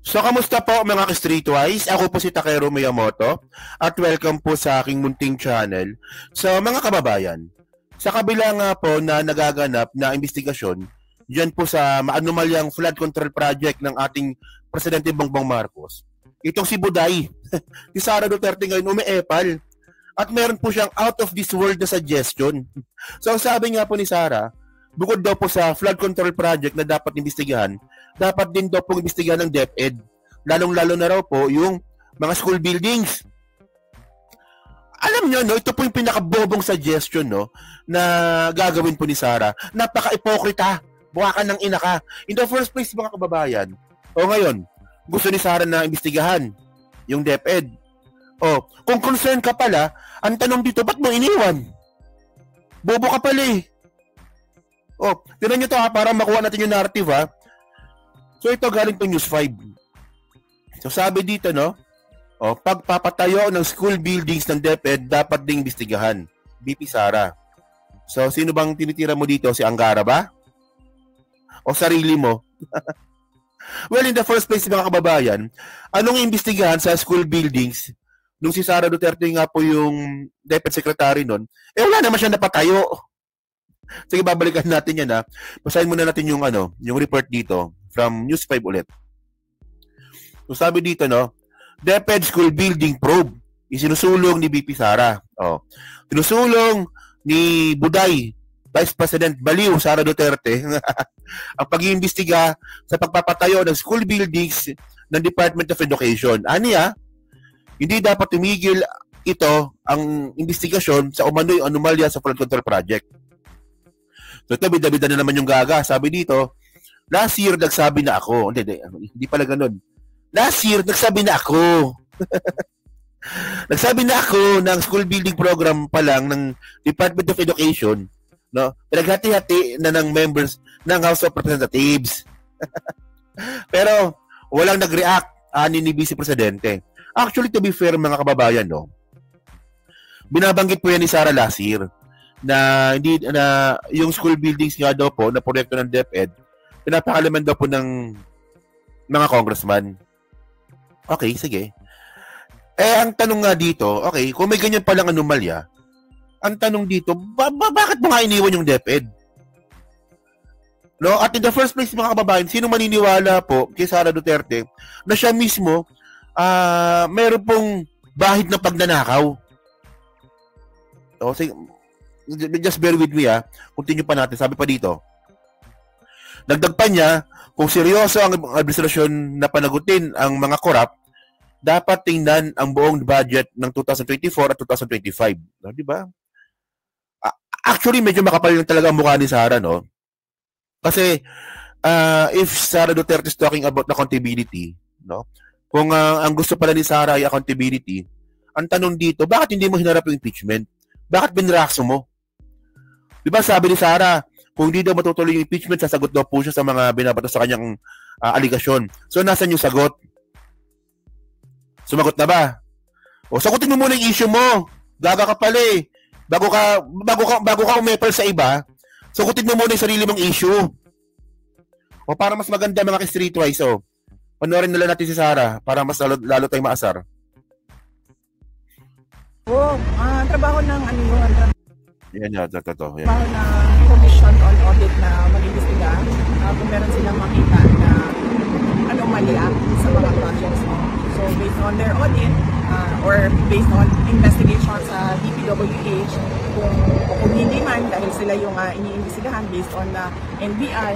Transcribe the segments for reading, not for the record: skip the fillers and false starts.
So, kamusta po mga ka-Streetwise? Ako po si Takero Miyamoto at welcome po sa aking munting channel. So, mga kababayan, sa kabila nga po na nagaganap na investigasyon dyan po sa maanumalyang flood control project ng ating Presidente Bongbong Marcos, itong si Buday, si Sara Duterte ngayon umiepal at meron po siyang out of this world na suggestion. So, ang sabi nga po ni Sara, bukod daw po sa flood control project na dapat imbestigahan, dapat din daw pong imbestigahan ng DepEd. Lalong-lalo na raw po yung mga school buildings. Alam nyo, no, ito po yung pinakabobong suggestion, no, na gagawin po ni Sara. Napaka-ipokrita. Buka ka ng ina ka. In the first place, mga kababayan, o ngayon, gusto ni Sara na imbestigahan yung DepEd. O, kung concern ka pala, ang tanong dito, ba't mo iniwan? Bobo ka pala eh. O, tinan nyo to ha, para makuha natin yung narrative ha. So ito galing to News 5. So sabi dito no, pagpapatayo ng school buildings ng DepEd dapat ding imbestigahan. BP Sara. So sino bang tinitira mo dito? Si Angara ba? O sarili mo? Well, in the first place mga kababayan, anong imbestigahan sa school buildings nung si Sara Duterte nga po yung DepEd secretary nun? Wala naman siya napatayo. Sige, babalikan natin yan ha. Basahin muna natin yung yung report dito from News 5 ulit. So sabi dito no, DepEd School Building Probe isinusulong ni BP Sara. Sinusulong ni Buday, Vice President Baliw Sara Duterte ang pag-iimbestiga sa pagpapatayo ng school buildings ng Department of Education. Aniya, hindi dapat tumigil ito ang investigasyon sa umano'y anomalya sa flood control project. So ito, bida-bida na naman yung gaga. Sabi dito, last year nagsabi na ako. Hindi pala ganun. Last year nagsabi na ako. Nagsabi na ako ng school building program pa lang ng Department of Education. No? Pinaghati-hati na ng members ng House of Representatives. Pero walang nag-react ani ni Vice Presidente. Actually, to be fair mga kababayan, no, binabanggit po yan ni Sara last year na hindi na yung school buildings nga daw po na proyekto ng DepEd pinapakalaman daw po ng mga congressman. Okay, sige. Ang tanong nga dito, okay, kung may ganyan palang anomalya, ang tanong dito, bakit mo nga iniwan yung DepEd? No? At in the first place, mga kababayan, sino maniniwala po kay Sara Duterte na siya mismo meron pong bahid na pagnanakaw? Sige, just bear with me Continue pa natin. Sabi pa dito, dagdag pa niya, kung seryoso ang administrasyon na panagutin ang mga korap, dapat tingnan ang buong budget ng 2024 at 2025. No, di ba? Actually, medyo makapal lang talaga ang mukha ni Sara, no? Kasi, if Sara Duterte is talking about accountability, no? Kung ang gusto pala ni Sara ay accountability, ang tanong dito, bakit hindi mo hinarap yung impeachment? Bakit binrakso mo? Diba sabi ni Sara, kung hindi daw matutuloy yung impeachment, sasagot daw po siya sa mga binabato sa kanyang aligasyon. So, nasan yung sagot? Sumagot na ba? O, sagutin mo muna yung issue mo. Gaga ka pala eh. Bago ka umepal sa iba, sagutin mo muna yung sarili mong issue. O, para mas maganda mga ka-streetwise, panoorin nila natin si Sara para mas lalo tayong maasar. Trabaho ng Yan yan, ito. Trabaho ng Commission on Audit na mag-imbestiga kung meron silang makita na anomalya sa mga projects mo. So based on their audit or based on investigation sa DPWH, kung hindi man dahil sila yung iniimbestigahan based on the NBI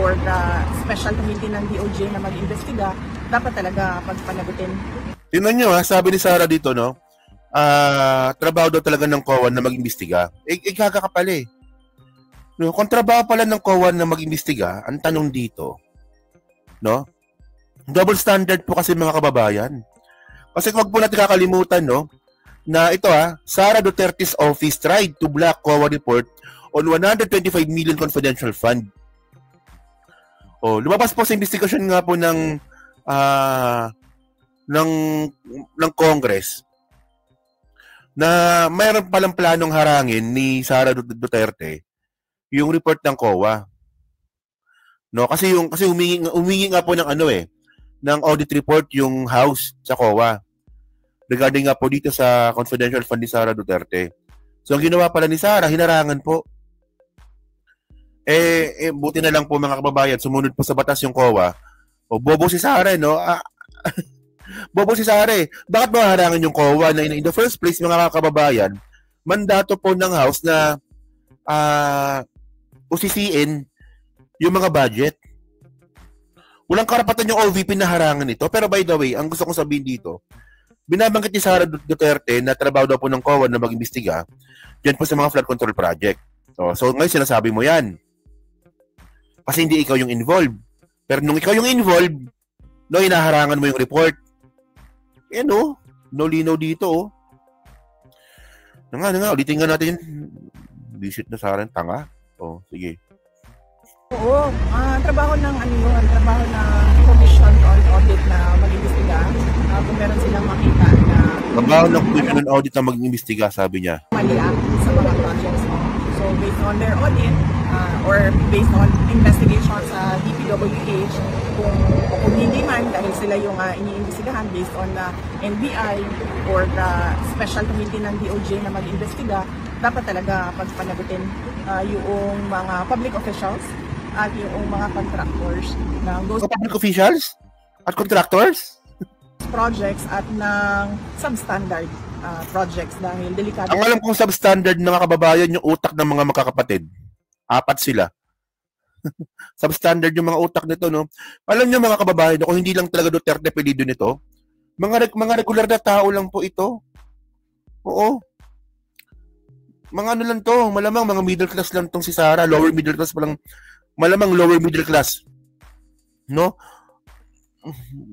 or the special committee ng DOJ na mag-imbestiga, dapat talaga pagpanagutin. Tingnan nyo sabi ni Sara dito, no? Trabaho daw talaga ng COA na mag-imbestiga. Kagakapal eh. No, kung trabaho pala ng COA na mag-imbestiga, ang tanong dito, no? Double standard po kasi mga kababayan. Kasi wag po natin kakalimutan, no, na ito Sara Duterte's office tried to block COA report on 125 million confidential fund. Lumabas po sa investigasyon nga po ng Congress na mayroon palang planong harangin ni Sara Duterte yung report ng COA. No, kasi humingi nga po ng ng audit report yung House sa COA regarding nga po dito sa confidential fund ni Sara Duterte. So, ang ginawa pala ni Sara, hinarangan po. Buti na lang po mga kababayan, sumunod po sa batas yung COA. O, bobo si Sara, no? Bobo si Sara, eh. Bakit ba harangan yung COA na in the first place, mga kababayan, mandato po ng House na usisiin yung mga budget. Walang karapatan yung OVP na harangan ito. Pero by the way, ang gusto kong sabihin dito, binabanggit ni Sara Duterte na trabaho daw po ng COA na mag-imbestiga dyan po sa mga flood control project. So ngayon sinasabi mo yan. Kasi hindi ikaw yung involved. Pero nung ikaw yung involved, no, inaharangan mo yung report. No linaw dito, oh. Ulitin nga natin yun. Visit na Sara, tanga. Sige. Oo, trabaho ng trabaho ng Commission on Audit na mag-imbestiga. Kung meron silang makita na trabaho ng Commission on Audit na mag-imbestiga, sabi niya. Mali sa mga projects mo. So based on their audit or based on investigation sa DPWH, kung hindi man dahil sila yung iniimbestigahan based on NBI or the special committee ng DOJ na mag-imbestiga, dapat talaga pagpanagutin yung mga public officials at yung mga contractors ng those public officials at contractors projects at ng substandard projects dahil delikado. Ang alam kong substandard ng mga kababayan yung utak ng mga magkakapatid. 4 sila. Substandard yung mga utak nito, no? Alam niyo mga kababayan, kung hindi lang talaga Duterte apelyido nito, mga regular na tao lang po ito. Oo. Mga ano lang to, malamang mga middle class lang tong si Sara, lower middle class pa lang. Malamang lower middle class. No?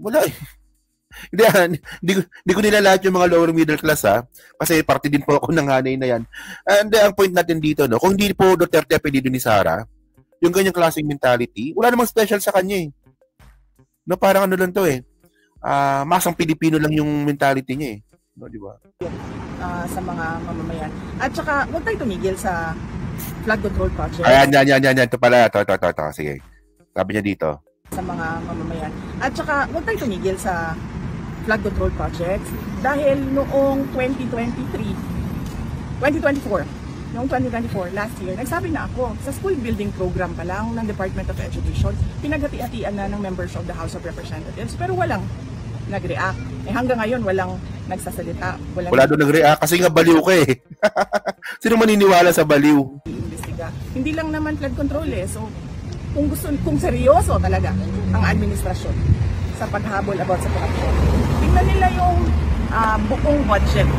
Wala eh. Hindi ko nilalahat yung mga lower middle class, ha? Kasi parte din po ako ng hanay na yan. And ang point natin dito, no? Kung hindi po Duterte apelyido ni Sara, yung ganyang klaseng mentality, wala namang special sa kanya eh. No, parang ano lang to eh. Masang Pilipino lang yung mentality niya eh. No, di ba? Sa mga mamamayan. At saka, huwag tayo tumigil sa flood control project. Ayan. Ito pala. Ito. Sige. Sabi niya dito. Sa mga mamamayan. At saka, huwag tayo tumigil sa flood control projects dahil noong 2024, last year, nagsabi na ako, sa school building program pa lang ng Department of Education, pinaghati-hatian na ng members of the House of Representatives, pero walang nag-react. Hanggang ngayon, walang nagsasalita. Wala doon nag-react kasi nga baliw ka eh. Sino maniniwala sa baliw? Hindi lang naman flood control eh. So, kung seryoso talaga ang administrasyon sa paghabol about sa corruption, tingnan nila yung buong budget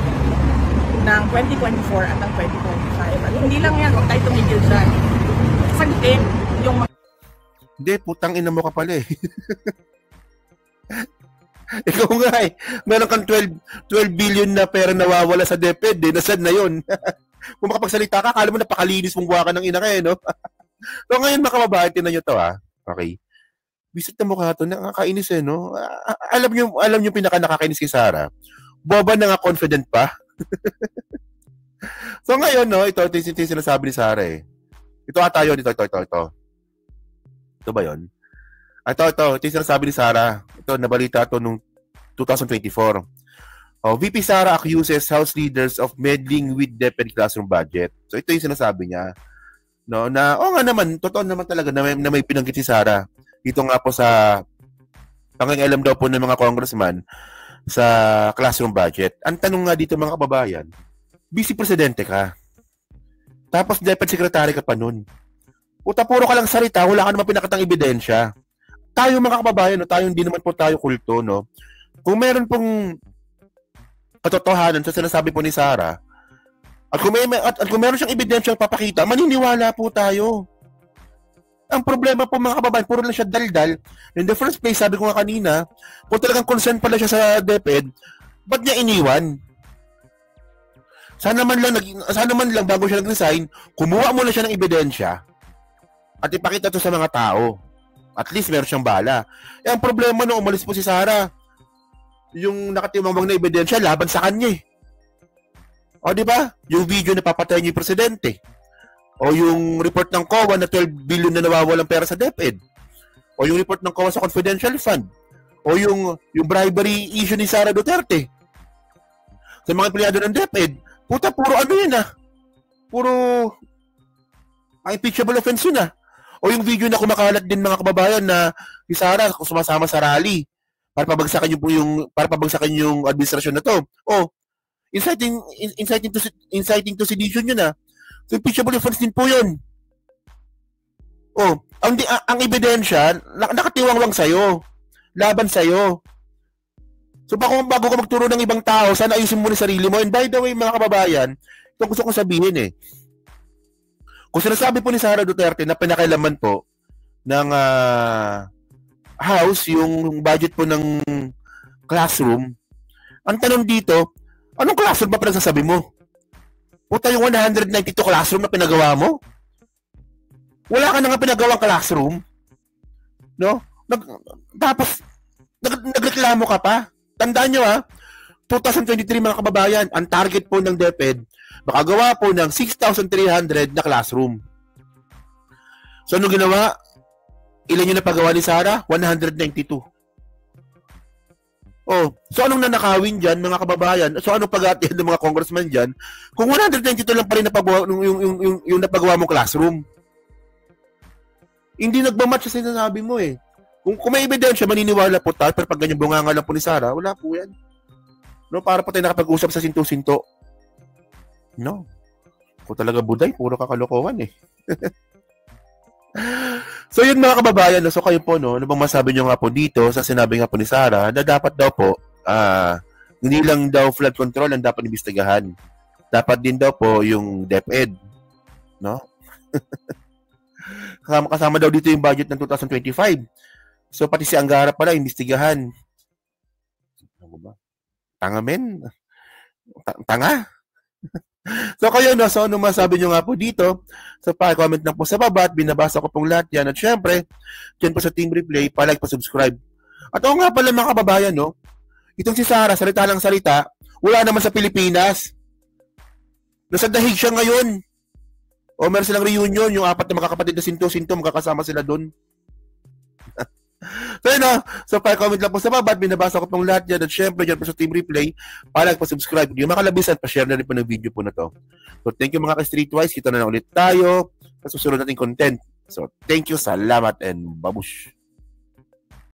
ng 2024 at ng 2025. At hindi lang yan, huwag tayo tumigil dyan. Sagutin yung Hindi, putang ina mo ka pala eh. Ikaw nga eh. Meron kang 12 billion na pera nawawala sa DepEd eh. Nasaan na yun? Kung makapagsalita ka, akala mo napakalinis mong buwakan ng ina ka eh, no? So ngayon mga kababayan, tinan nyo to Okay. Visit na mukha to, nakakainis eh, no? Alam nyo pinaka-nakakainis kay Sara. Boba na nga confident pa. So ngayon, no, ito yung sinasabi ni Sara eh. Ito ata yun, ito. Ito ba yun? Ito yung sinasabi ni Sara. Ito, nabalita ito nung 2024. VP Sara accuses House leaders of meddling with DepEd classroom budget. So ito yung sinasabi niya. No, na, nga naman, totoo naman talaga na may pinanggit si Sara. Dito nga po sa pangingialam daw po ng mga congressman sa classroom budget. Ang tanong nga dito mga kababayan, vice presidente ka. Tapos DepEd secretary ka pa nun. Puta, puro ka lang salita, wala ka naman pinakatang ebidensya. Tayo mga kababayan, no, tayo hindi naman po tayo kulto, no. Kung meron pong katotohanan sa sinasabi po ni Sara, at kung meron siyang ebidensyang papakita, maniniwala po tayo. Ang problema po mga kababayan, puro lang siya daldal. In the first place, sabi ko nga kanina, kung talagang concern pala siya sa DepEd, ba't niya iniwan? Sana man lang bago siya nag-resign, kumuha muna siya ng ebidensya at ipakita to sa mga tao. At least meron siyang bala. Ang problema nung umalis po si Sara, yung nakatimang na ebidensya laban sa kanya. O di ba? Yung video na papatay niya yung presidente. O yung report ng COA na 12 billion na nawawalang pera sa DepEd. O yung report ng COA sa confidential fund. O yung bribery issue ni Sara Duterte sa mga empleyado ng DepEd. Puta, puro ano yun Puro impeachable offense yun O yung video na kumakalat din mga kababayan na si Sara sumasama sa rally para pabagsakan yung administrasyon na to. Inciting to sedition yun So impeachable offense din po yun. Ang ebidensya nakatiwangwang sa'yo. Laban sa'yo. So bago ka magturo ng ibang tao, sana ayusin mo na sarili mo. And by the way, mga kababayan, ito gusto kong sabihin Kung sinasabi po ni Sara Duterte na pinakailaman po ng House yung budget po ng classroom, ang tanong dito, anong classroom ba pinagsasabi mo? Puta, yung 192 classroom na pinagawa mo? Wala ka na nga pinagawang classroom? No? Tapos, nagreklamo ka pa? Tandaan nyo 2023 mga kababayan, ang target po ng DepEd, makagawa po ng 6,300 na classroom. So, anong ginawa? Ilan yung napagawa ni Sara? 192. So anong nanakawin dyan, mga kababayan? So anong pag-atihan ng mga congressman dyan? Kung 192 lang pa rin napagawa, yung napagawa mong classroom. Hindi nagmamatch sa sinasabi mo Kung may ebidensya, maniniwala po tayo, pero pag ganyan bunganga lang po ni Sara, wala po yan. No, para po tayo nakapag-usap sa sinto-sinto. No. Kung talaga buday, puro kakalokohan So yun mga kababayan, so kayo po ano bang masabi nyo nga po dito sa sinabi nga po ni Sara na dapat daw po hindi lang daw flood control ang dapat imbestigahan. Dapat din daw po yung DepEd, no? kasama daw dito yung budget ng 2025. So pati si Angara pala imbestigahan. Ano ba? Tanga men. Tanga. So kayo so ano masabi nyo nga po dito? So pa-comment na po sa baba at binabasa ko pong lahat yan. At syempre, dyan po sa Team Replay, pa-like, pa-subscribe. At nga pala mga kababayan, itong si Sara, salita ng salita, wala naman sa Pilipinas. Nasa dahig siya ngayon. Meron silang reunion, yung 4 na makakapatid na sinto-sinto, magkakasama sila doon. So yun so pa-comment lang po sa baba at binabasa ko pong lahat yan. At syempre, dyan po sa Team Replay, pa-like, pa-subscribe. Hindi makalabisan, pa-share na rin po ng video po na to. So thank you mga ka-Streetwise. Kita na ulit tayo sa susunod nating content. So thank you, salamat, and babush.